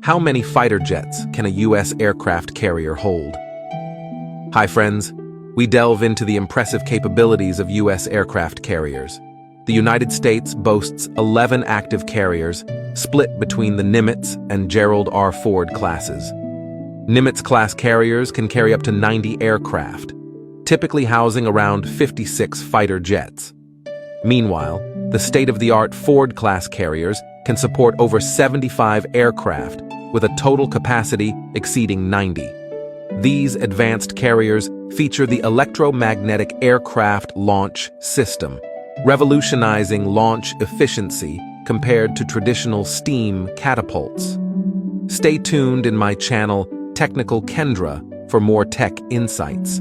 How many fighter jets can a U.S. aircraft carrier hold? Hi friends, we delve into the impressive capabilities of U.S. aircraft carriers. The United States boasts 11 active carriers, split between the Nimitz and Gerald R. Ford classes. Nimitz-class carriers can carry up to 90 aircraft, typically housing around 56 fighter jets. Meanwhile, the state-of-the-art Ford-class carriers can support over 75 aircraft, with a total capacity exceeding 90. These advanced carriers feature the electromagnetic aircraft launch system, revolutionizing launch efficiency compared to traditional steam catapults. Stay tuned in my channel, Technical Kendra, for more tech insights.